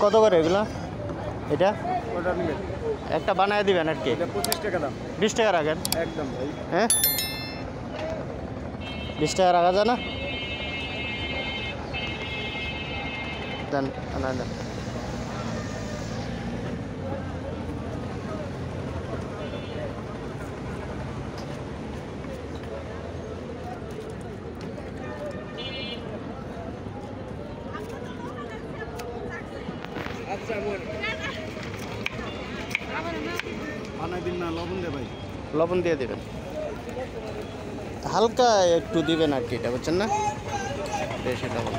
কত করে এগুলো? এটা একটা বানায় দিবেন আর কি? 25 টাকা দাম। 20 টাকা রাখেন একদম ভাই। হ্যাঁ 20 টাকা রাখা যায় না? দেন আনা দেন। আচ্ছা বোন বানাই দিন না, লবণ দে ভাই। লবণ দিয়ে দেবেন, হালকা একটু দিবেন আর কি, এটা বুঝছেন না? বেশি লবণ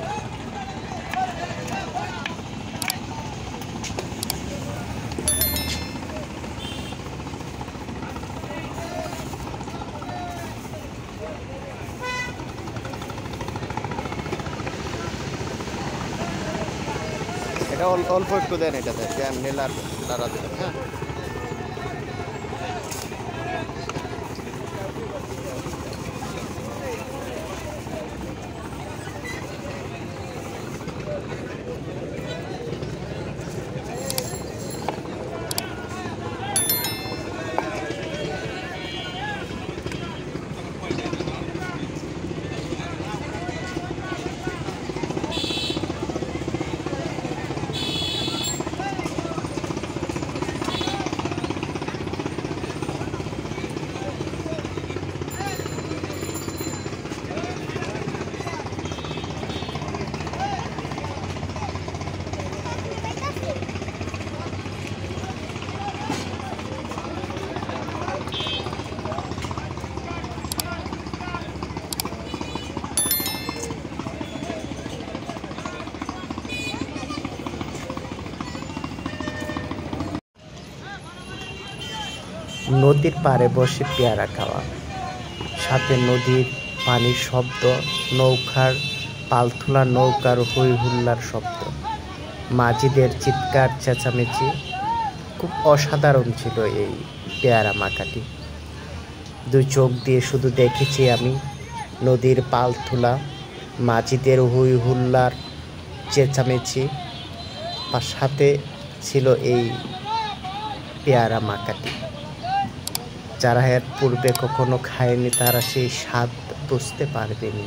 এটা অল্প একটু দেন, এটাতে দেন নেলার তারা দেবেন। হ্যাঁ নদীর পাড়ে বসে পেয়ারা খাওয়া, সাথে নদীর পানির শব্দ, নৌকার পালতোলা নৌকার হই হুল্লার শব্দ, মাঝিদের চিৎকার চেঁচামেচি। খুব অসাধারণ ছিল এই পেয়ারা মাখাটি। দুই চোখ দিয়ে শুধু দেখেছি আমি নদীর পালতোলা, মাঝিদের হই হুল্লার চেঁচামেচি, আর সাথে ছিল এই পেয়ারা মাখাটি। যারা এর পূর্বে কখনো খায়নি তারা সেই স্বাদ বুঝতে পারবেনি।